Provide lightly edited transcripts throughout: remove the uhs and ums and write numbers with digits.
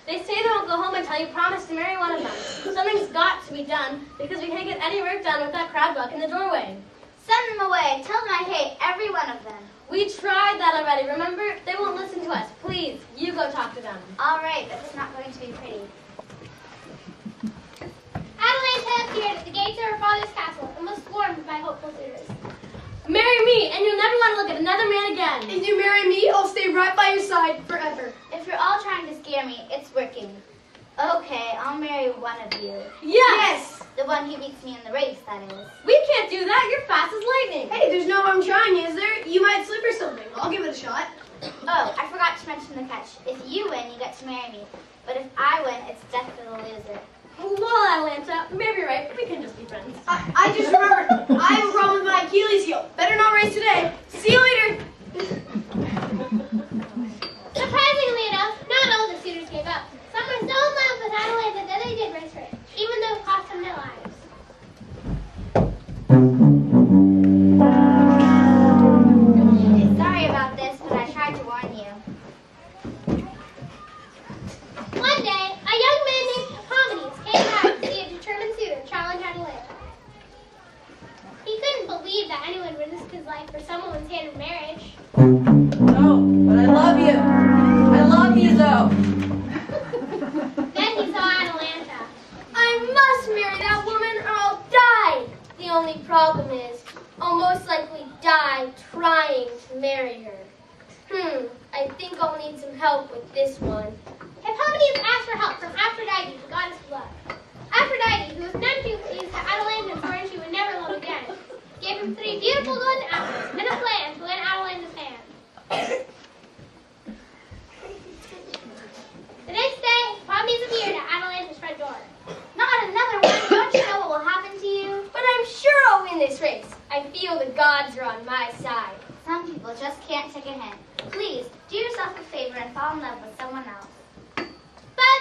They say they won't go home until you promise to marry one of them. Something's got to be done because we can't get any work done with that crab blocking the doorway. Send them away. Tell them I hate every one of them. We tried that already, remember? They won't listen to us. Please, you go talk to them. All right, but it's not going to be pretty. Atalanta appeared at the gates of her father's castle and was swarmed by hopeful suitors. Marry me, and you'll never want to look at another man again. If you marry me, I'll stay right by your side forever. If you're all trying to scare me, it's working. Okay, I'll marry one of you. Yes! The one who beats me in the race, that is. We can't do that. You're fast as lightning. Hey, there's no harm trying, is there? You might slip or something. I'll give it a shot. Oh, I forgot to mention the catch. If you win, you get to marry me. But if I win, it's death for the loser. Well, Atalanta, maybe you're right. We can just be friends. I just remembered. I have a problem with my Achilles heel. Better not race today. See you later. Surprisingly enough, not all the suitors gave up. Some were so in love with Atalanta that they did race her, even though it cost them their lives. Sorry about this, but I tried to warn you. One day, a young man named Hippomenes came back to see a determined suitor challenge Atalanta. He couldn't believe that anyone would risk his life for someone's hand in marriage. No, but I love you. I love you, though. Then he saw Atalanta. I must marry that woman or I'll die. The only problem is, I'll most likely die trying to marry her. I think I'll need some help with this one. Hippomenes asked for help from Aphrodite, the goddess of love. Aphrodite, who was none too pleased that Atalanta swore she would never love again, gave him 3 beautiful golden apples and a plan to win Atalanta's hand. The next day, Hippomenes appeared at Atalanta's front door. Not another one. Don't you know what will happen to you? But I'm sure I'll win this race. I feel the gods are on my side. Some people just can't take a hint. Please, do yourself a favor and fall in love with someone else. But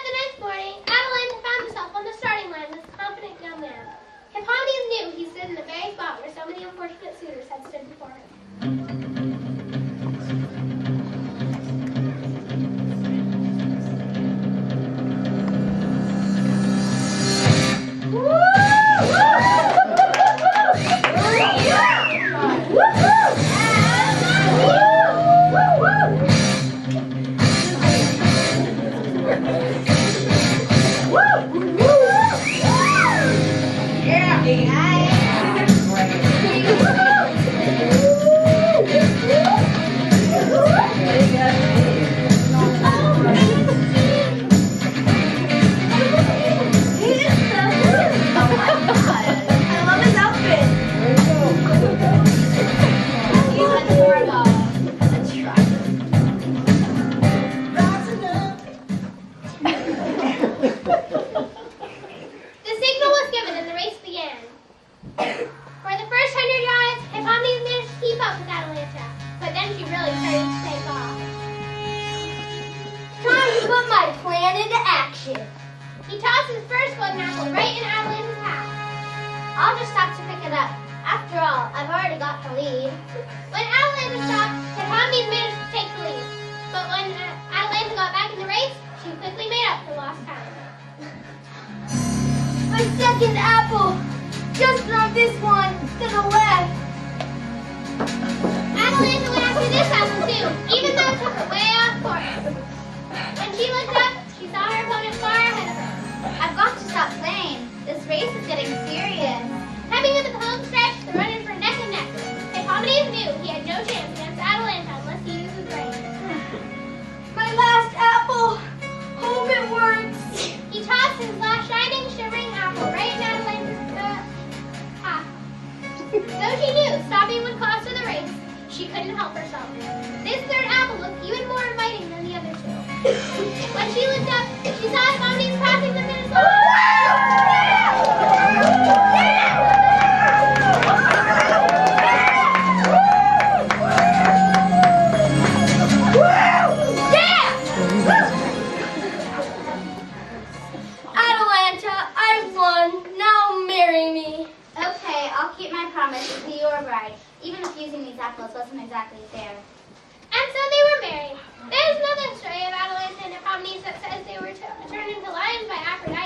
the next morning, Atalanta found herself on the starting line with a confident young man. Hippomenes knew he stood in the very spot where so many unfortunate suitors had stood before him. He tossed his first golden apple right in Atalanta's path. I'll just stop to pick it up. After all, I've already got the lead. When Atalanta stopped, Hippomenes managed to take the lead. But when Atalanta got back in the race, she quickly made up for lost time. My second apple! Just throw this one to the left. Atalanta went after this apple too, even though it took her way off course. When she looked up, she saw her opponent far ahead of her. I've got to stop playing. This race is getting serious. Coming into the home stretch, the runners were neck and neck. Hippomenes knew he had no chance against Atalanta unless he used his brain. My last apple! Hope it works! He tossed his last shining, shimmering apple right in Atalanta's path. Though she knew stopping would cost her the race, she couldn't help herself. This third apple looked even more inviting than the other two. When she looked up, she saw Hippomenes passing the finish line. Atalanta, I won. Now marry me. Okay, I'll keep my promise to be your bride, even if using these apples wasn't exactly fair. And so they were married. There's another story of Atalanta and Hippomenes that says they were turned into lions by Aphrodite.